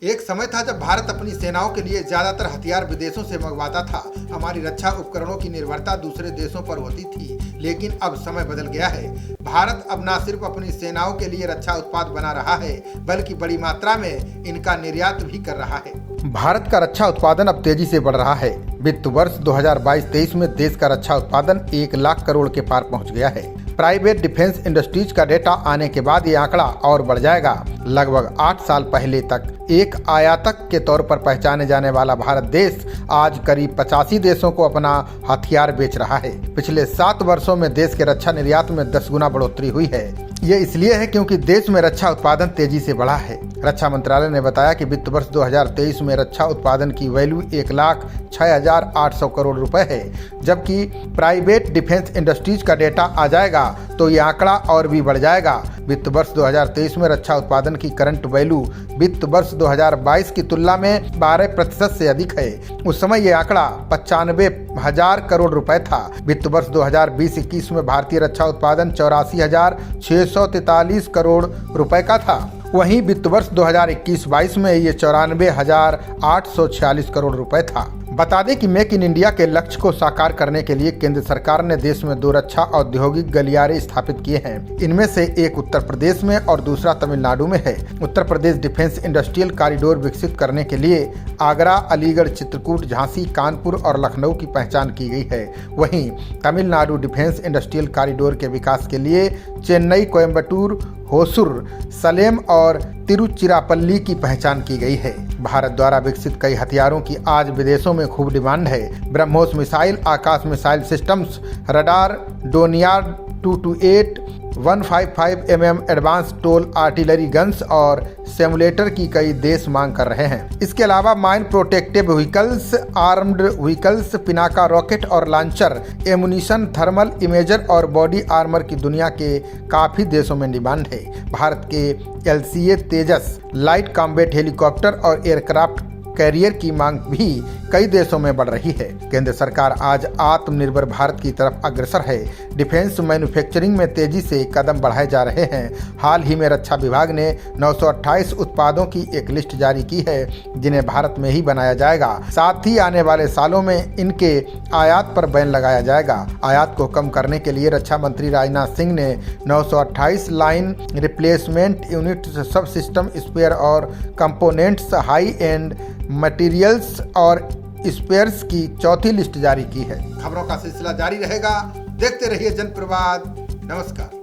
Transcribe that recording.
एक समय था जब भारत अपनी सेनाओं के लिए ज्यादातर हथियार विदेशों से मंगवाता था। हमारी रक्षा उपकरणों की निर्भरता दूसरे देशों पर होती थी, लेकिन अब समय बदल गया है। भारत अब न सिर्फ अपनी सेनाओं के लिए रक्षा उत्पाद बना रहा है, बल्कि बड़ी मात्रा में इनका निर्यात भी कर रहा है। भारत का रक्षा उत्पादन अब तेजी से बढ़ रहा है। वित्त वर्ष 2022-23 में देश का रक्षा उत्पादन 1 लाख करोड़ के पार पहुंच गया है। प्राइवेट डिफेंस इंडस्ट्रीज का डेटा आने के बाद ये आंकड़ा और बढ़ जाएगा। लगभग 8 साल पहले तक एक आयातक के तौर पर पहचाने जाने वाला भारत देश आज करीब 85 देशों को अपना हथियार बेच रहा है। पिछले 7 वर्षों में देश के रक्षा निर्यात में 10 गुना बढ़ोतरी हुई है। ये इसलिए है क्योंकि देश में रक्षा उत्पादन तेजी से बढ़ा है। रक्षा मंत्रालय ने बताया कि वित्त वर्ष 2023 में रक्षा उत्पादन की वैल्यू 1,06,800 करोड़ रुपए है। जबकि प्राइवेट डिफेंस इंडस्ट्रीज का डेटा आ जाएगा तो ये आंकड़ा और भी बढ़ जाएगा। वित्त वर्ष 2023 में रक्षा उत्पादन की करंट वैल्यू वित्त वर्ष 2022 की तुलना में 12% से अधिक है। उस समय ये आंकड़ा 95,000 करोड़ रुपए था। वित्त वर्ष 2020-21 में भारतीय रक्षा उत्पादन 84,643 करोड़ रुपए का था। वहीं वित्त वर्ष 2021-22 में ये 94,846 करोड़ रुपए था। बता दें कि मेक इन इंडिया के लक्ष्य को साकार करने के लिए केंद्र सरकार ने देश में 2 रक्षा औद्योगिक गलियारे स्थापित किए हैं। इनमें से एक उत्तर प्रदेश में और दूसरा तमिलनाडु में है। Uttar Pradesh defence industrial corridor विकसित करने के लिए आगरा, अलीगढ़, चित्रकूट, झांसी, कानपुर और लखनऊ की पहचान की गई है। वहीं तमिलनाडु डिफेंस इंडस्ट्रियल कॉरिडोर के विकास के लिए चेन्नई, कोयम्बटूर, होसुर, सलेम और तिरुचिरापल्ली की पहचान की गई है। भारत द्वारा विकसित कई हथियारों की आज विदेशों में खूब डिमांड है। BrahMos missile, Akash missile systems, radar, Dornier 228, 155 mm advance towed artillery guns और सिमुलेटर की कई देश मांग कर रहे हैं। इसके अलावा mine protective vehicles, armed vehicles, Pinaka rocket और लॉन्चर, एमुनिशन, थर्मल इमेजर और बॉडी आर्मर की दुनिया के काफी देशों में डिमांड है। भारत के LCA तेजस लाइट कॉम्बैट हेलीकॉप्टर और एयरक्राफ्ट कैरियर की मांग भी कई देशों में बढ़ रही है। केंद्र सरकार आज आत्मनिर्भर भारत की तरफ अग्रसर है। डिफेंस मैन्युफैक्चरिंग में तेजी से कदम बढ़ाए जा रहे हैं। हाल ही में रक्षा विभाग ने 928 उत्पादों की एक लिस्ट जारी की है, जिन्हें भारत में ही बनाया जाएगा। साथ ही आने वाले सालों में इनके आयात पर बैन लगाया जाएगा। आयात को कम करने के लिए रक्षा मंत्री राजनाथ सिंह ने 928 लाइन रिप्लेसमेंट यूनिट, सब सिस्टम स्पेयर और कंपोनेंट्स, हाई एंड मटेरियल्स और स्पेयर्स की चौथी लिस्ट जारी की है। खबरों का सिलसिला जारी रहेगा। देखते रहिए जनप्रवाद। नमस्कार।